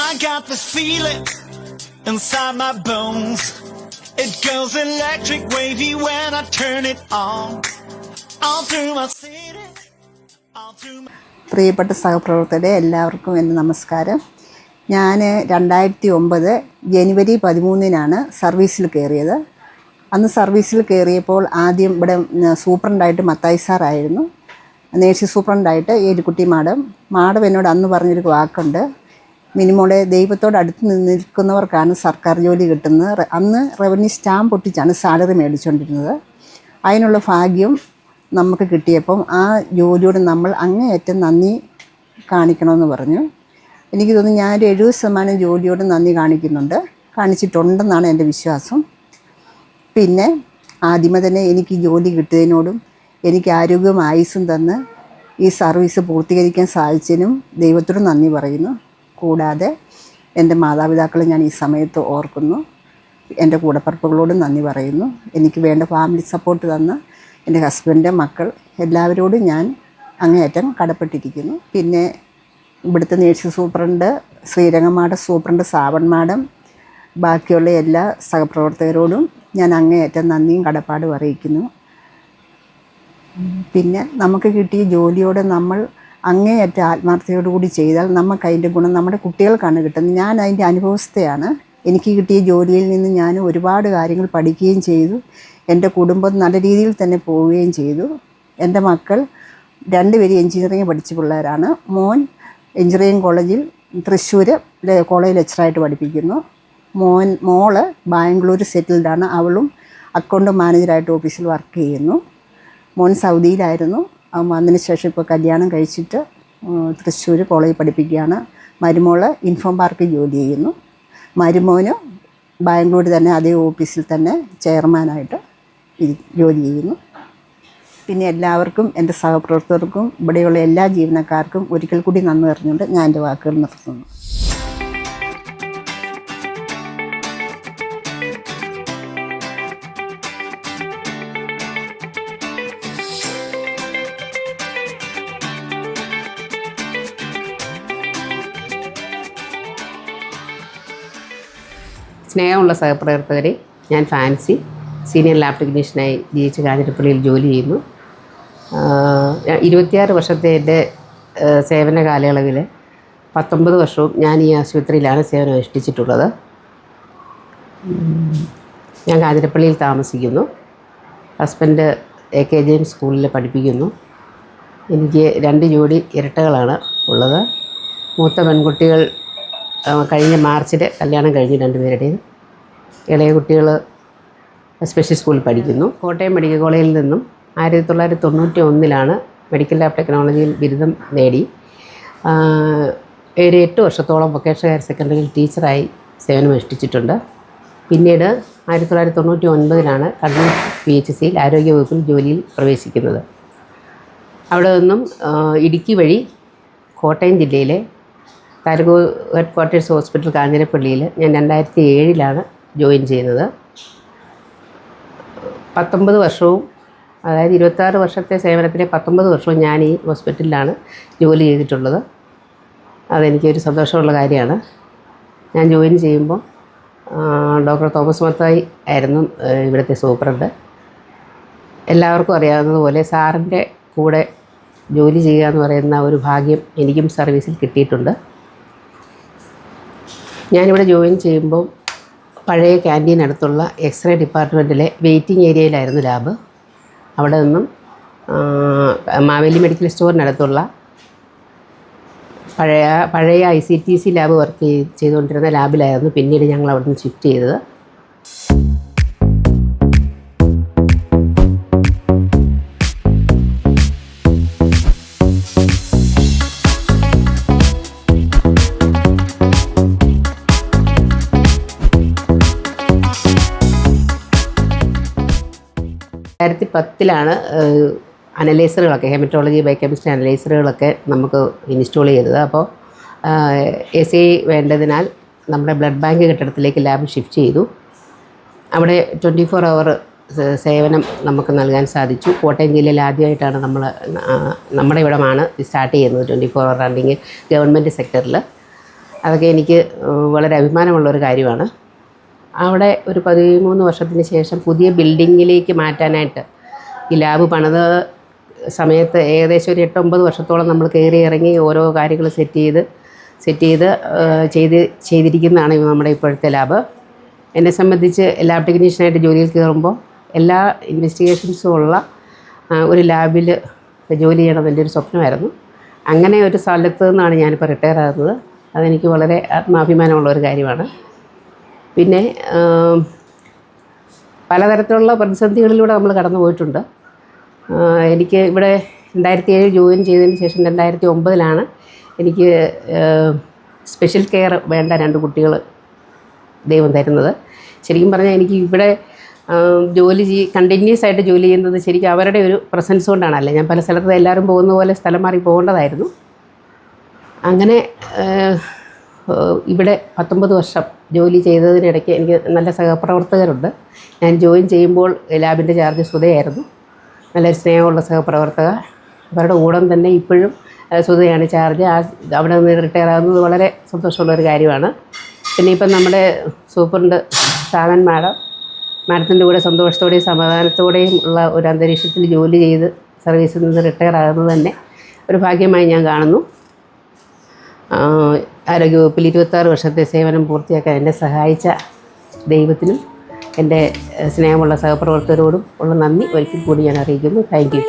I got this feeling inside my bones. It goes electric wavy when I turn it on. All through my city, all through my... പ്രിയപ്പെട്ട സഹപ്രവർത്തകരെ എല്ലാവർക്കും എൻ്റെ നമസ്കാരം. ഞാൻ 2009 ജനുവരി 13 സർവീസിൽ കയറിയത്. അന്ന് സർവീസിൽ കയറിയപ്പോൾ ആദ്യം ഇവിടെ സൂപ്രണ്ടായിട്ട് മത്തായി സാറായിരുന്നു, നേഴ്സിംഗ് സൂപ്രണ്ടായിട്ട് ഏലിക്കുട്ടി മാഡം എന്നോട് അന്ന് പറഞ്ഞൊരു വാക്കുണ്ട്, മിനിമോളെ ദൈവത്തോട് അടുത്ത് നിൽക്കുന്നവർക്കാണ് സർക്കാർ ജോലി കിട്ടുന്നത്. അന്ന് റവന്യൂ സ്റ്റാമ്പ് പൊട്ടിച്ചാണ് സാലറി മേടിച്ചുകൊണ്ടിരുന്നത്. അതിനുള്ള ഭാഗ്യം നമുക്ക് കിട്ടിയപ്പം ആ ജോലിയോട് നമ്മൾ അങ്ങേയറ്റം നന്ദി കാണിക്കണമെന്ന് പറഞ്ഞു. എനിക്ക് തോന്നുന്നു ഞാനൊരു 70% ജോലിയോട് നന്ദി കാണിച്ചിട്ടുണ്ടെന്നാണ് എൻ്റെ വിശ്വാസം. പിന്നെ ആദ്യമേ തന്നെ എനിക്ക് ജോലി കിട്ടിയതിനോടും എനിക്ക് ആരോഗ്യവും ആയുസ്സും തന്ന് ഈ സർവീസ് പൂർത്തീകരിക്കാൻ സാധിച്ചതിനും ദൈവത്തോട് നന്ദി പറയുന്നു. കൂടാതെ എൻ്റെ മാതാപിതാക്കളെ ഞാൻ ഈ സമയത്ത് ഓർക്കുന്നു. എൻ്റെ കൂടപ്പിറപ്പുകളോടും നന്ദി പറയുന്നു. എനിക്ക് വേണ്ട ഫാമിലി സപ്പോർട്ട് തന്ന എൻ്റെ ഹസ്ബൻഡ്, മക്കൾ എല്ലാവരോടും ഞാൻ അങ്ങേയറ്റം കടപ്പെട്ടിരിക്കുന്നു. പിന്നെ ഇവിടുത്തെ nursing superintendent Srirangam superintendent Sawan madam, ബാക്കിയുള്ള എല്ലാ സഹപ്രവർത്തകരോടും ഞാൻ അങ്ങേയറ്റം നന്ദിയും കടപ്പാടും അറിയിക്കുന്നു. പിന്നെ നമുക്ക് കിട്ടിയ ജോലിയോട് നമ്മൾ അങ്ങേയറ്റ ആത്മാർത്ഥതയോടുകൂടി ചെയ്താൽ നമുക്ക് അതിൻ്റെ ഗുണം നമ്മുടെ കുട്ടികൾക്കാണ് കിട്ടുന്നത്. ഞാൻ അതിൻ്റെ അനുഭവസ്ഥയാണ്. എനിക്ക് കിട്ടിയ ജോലിയിൽ നിന്ന് ഞാൻ ഒരുപാട് കാര്യങ്ങൾ പഠിക്കുകയും ചെയ്തു. എൻ്റെ കുടുംബം നല്ല രീതിയിൽ തന്നെ പോവുകയും ചെയ്തു. എൻ്റെ മക്കൾ 2 പേരും എഞ്ചിനീയറിംഗ് പഠിച്ച പിള്ളേരാണ്. മോൻ എഞ്ചിനീയറിംഗ് കോളേജിൽ തൃശ്ശൂർ കോളേജ് ലെക്ചറായിട്ട് പഠിപ്പിക്കുന്നു. മോള് ബാംഗ്ലൂർ സെറ്റിൽഡാണ്. അവളും അക്കൗണ്ട് മാനേജറായിട്ട് ഓഫീസിൽ വർക്ക് ചെയ്യുന്നു. മോൻ സൗദിയിലായിരുന്നു. അവൻ വന്നതിന് ശേഷം ഇപ്പോൾ കല്യാണം കഴിച്ചിട്ട് തൃശ്ശൂർ കോളേജിൽ പഠിപ്പിക്കുകയാണ്. മരുമോള് ഇൻഫോം പാർക്കിൽ ജോലി ചെയ്യുന്നു. മരുമോന് ബാംഗ്ലൂർ തന്നെ അതേ ഓഫീസിൽ തന്നെ ചെയർമാനായിട്ട് ജോലി ചെയ്യുന്നു. പിന്നെ എല്ലാവർക്കും, എൻ്റെ സഹപ്രവർത്തകർക്കും ഇവിടെയുള്ള എല്ലാ ജീവനക്കാർക്കും ഒരിക്കൽ കൂടി നന്ദി പറഞ്ഞുകൊണ്ട് ഞാൻ എൻ്റെ വാക്കുകൾ നിർത്തുന്നു. സ്നേഹമുള്ള സഹപ്രവർത്തകരെ, ഞാൻ ഫാൻസി സീനിയർ ലാബ് ടെക്നീഷ്യനായി GH കാഞ്ഞിരപ്പള്ളിയിൽ ജോലി ചെയ്യുന്നു. 26 വർഷത്തെ എൻ്റെ സേവന കാലയളവിൽ 19 വർഷവും ഞാൻ ഈ ആശുപത്രിയിലാണ് സേവനം അനുഷ്ഠിച്ചിട്ടുള്ളത്. ഞാൻ കാഞ്ഞിരപ്പള്ളിയിൽ താമസിക്കുന്നു. ഹസ്ബൻഡ് AK ജെയിംസ് സ്കൂളിൽ പഠിപ്പിക്കുന്നു. എനിക്ക് 2 ജോഡി ഇരട്ടകളാണ് ഉള്ളത്. മൂത്ത പെൺകുട്ടികൾ കഴിഞ്ഞ മാർച്ചിൽ കല്യാണം കഴിഞ്ഞ് 2 പേരുടെയും. ഇളയ കുട്ടികൾ സ്പെഷ്യൽ സ്കൂളിൽ പഠിക്കുന്നു. കോട്ടയം മെഡിക്കൽ കോളേജിൽ നിന്നും 1991 മെഡിക്കൽ ലാബ് ടെക്നോളജിയിൽ ബിരുദം നേടി. ഒരു 8 വർഷത്തോളം വൊക്കേഷണൽ ഹയർ സെക്കൻഡറിയിൽ ടീച്ചറായി സേവനമനുഷ്ഠിച്ചിട്ടുണ്ട്. പിന്നീട് 1999 കണ്ണൂർ PHCയിൽ ആരോഗ്യവകുപ്പിൽ ജോലിയിൽ പ്രവേശിക്കുന്നത്. അവിടെ നിന്നും ഇടുക്കി വഴി കോട്ടയം ജില്ലയിലെ താലൂക്ക് ഹെഡ് ക്വാർട്ടേഴ്സ് ഹോസ്പിറ്റൽ കാഞ്ഞിരപ്പള്ളിയിൽ ഞാൻ 2007 ജോയിൻ ചെയ്യുന്നത്. 19 വർഷവും, അതായത് 26 വർഷത്തെ സേവനത്തിലെ 19 വർഷവും ഞാൻ ഈ ഹോസ്പിറ്റലിലാണ് ജോലി ചെയ്തിട്ടുള്ളത്. അതെനിക്കൊരു സന്തോഷമുള്ള കാര്യമാണ്. ഞാൻ ജോയിൻ ചെയ്യുമ്പോൾ ഡോക്ടർ തോമസ് മത്തായി ആയിരുന്നു ഇവിടുത്തെ സൂപ്രണ്ട്. എല്ലാവർക്കും അറിയാവുന്നതുപോലെ സാറിൻ്റെ കൂടെ ജോലി ചെയ്യുക എന്ന് പറയുന്ന ഒരു ഭാഗ്യം എനിക്കും സർവീസിൽ കിട്ടിയിട്ടുണ്ട്. ഞാനിവിടെ ജോയിൻ ചെയ്യുമ്പോൾ പഴയ ക്യാൻറ്റീനടുത്തുള്ള എക്സ്റേ ഡിപ്പാർട്ട്മെൻറ്റിലെ വെയിറ്റിംഗ് ഏരിയയിലായിരുന്നു ലാബ്. അവിടെ നിന്നും മാവേലി മെഡിക്കൽ സ്റ്റോറിനടുത്തുള്ള പഴയ ICTC ലാബ് വർക്ക് ചെയ്തുകൊണ്ടിരുന്ന ലാബിലായിരുന്നു പിന്നീട് ഞങ്ങൾ അവിടെ നിന്ന് ഷിഫ്റ്റ് ചെയ്തത്. രണ്ടായിരത്തി 2010 അനലൈസറുകളൊക്കെ, ഹെമറ്റോളജി ബയോകെമിസ്ട്രി അനലൈസറുകളൊക്കെ നമുക്ക് ഇൻസ്റ്റോൾ ചെയ്തത്. അപ്പോൾ SI വേണ്ടതിനാൽ നമ്മുടെ ബ്ലഡ് ബാങ്ക് കെട്ടിടത്തിലേക്ക് ലാബ് ഷിഫ്റ്റ് ചെയ്തു. അവിടെ 24 hour സേവനം നമുക്ക് നൽകാൻ സാധിച്ചു. കോട്ടയം ജില്ലയിൽ ആദ്യമായിട്ടാണ് നമ്മുടെ ഇവിടമാണ് സ്റ്റാർട്ട് ചെയ്യുന്നത് 24 hour റണ്ണിങ് ഗവൺമെൻറ് സെക്ടറിൽ. അതൊക്കെ എനിക്ക് വളരെ അഭിമാനമുള്ളൊരു കാര്യമാണ്. അവിടെ ഒരു 13 വർഷത്തിന് ശേഷം പുതിയ ബിൽഡിങ്ങിലേക്ക് മാറ്റാനായിട്ട് ഈ ലാബ് പണിത സമയത്ത് ഏകദേശം ഒരു 8-9 വർഷത്തോളം നമ്മൾ കയറി ഇറങ്ങി ഓരോ കാര്യങ്ങൾ സെറ്റ് ചെയ്തിരിക്കുന്നതാണ് നമ്മുടെ ഇപ്പോഴത്തെ ലാബ്. എന്നെ സംബന്ധിച്ച് ലാബ് ടെക്നീഷ്യനായിട്ട് ജോലിയിൽ കയറുമ്പോൾ എല്ലാ ഇൻവെസ്റ്റിഗേഷൻസും ഉള്ള ഒരു ലാബിൽ ജോലി ചെയ്യണം എൻ്റെ ഒരു സ്വപ്നമായിരുന്നു. അങ്ങനെ ഒരു സ്ഥലത്ത് നിന്നാണ് ഞാനിപ്പോൾ റിട്ടയർ ആകുന്നത്. അതെനിക്ക് വളരെ ആത്മാഭിമാനമുള്ള ഒരു കാര്യമാണ്. പിന്നെ പലതരത്തിലുള്ള പ്രതിസന്ധികളിലൂടെ നമ്മൾ കടന്നു പോയിട്ടുണ്ട്. എനിക്ക് ഇവിടെ 2007 ജോയിൻ ചെയ്തതിന് ശേഷം 2009 എനിക്ക് സ്പെഷ്യൽ കെയർ വേണ്ട 2 കുട്ടികൾ ദൈവം തരുന്നത്. ശരിക്കും പറഞ്ഞാൽ എനിക്ക് ഇവിടെ കണ്ടിന്യൂസ് ആയിട്ട് ജോലി ചെയ്യുന്നത് ശരിക്കും അവരുടെ ഒരു പ്രസൻസ് കൊണ്ടാണ്. അല്ലേ ഞാൻ പല സ്ഥലത്ത് എല്ലാവരും പോകുന്ന പോലെ സ്ഥലം മാറി പോകേണ്ടതായിരുന്നു. അങ്ങനെ ഇവിടെ 19 വർഷം ജോലി ചെയ്തതിനിടയ്ക്ക് എനിക്ക് നല്ല സഹപ്രവർത്തകരുണ്ട്. ഞാൻ ജോയിൻ ചെയ്യുമ്പോൾ ലാബിൻ്റെ ചാർജ് സുധയായിരുന്നു. നല്ലൊരു സ്നേഹമുള്ള സഹപ്രവർത്തക. അവരുടെ കൂടെ തന്നെ ഇപ്പോഴും സുധയാണ് ചാർജ്. അവിടെ നിന്ന് റിട്ടയർ ആകുന്നത് വളരെ സന്തോഷമുള്ളൊരു കാര്യമാണ്. പിന്നെ ഇപ്പം നമ്മുടെ സൂപ്രണ്ട് സാവൻ മാഡത്തിൻ്റെ കൂടെ സന്തോഷത്തോടെയും സമാധാനത്തോടെയും ഉള്ള ഒരു അന്തരീക്ഷത്തിൽ ജോലി ചെയ്ത് സർവീസിൽ നിന്ന് റിട്ടയർ ആകുന്നത് തന്നെ ഒരു ഭാഗ്യമായി ഞാൻ കാണുന്നു. ആരോഗ്യവകുപ്പിൽ 26 വർഷത്തെ സേവനം പൂർത്തിയാക്കാൻ എന്നെ സഹായിച്ച ദൈവത്തിനും എൻ്റെ സ്നേഹമുള്ള സഹപ്രവർത്തകരോടും ഉള്ള നന്ദി ഒരിക്കൽ കൂടി ഞാൻ അറിയിക്കുന്നു. Thank you.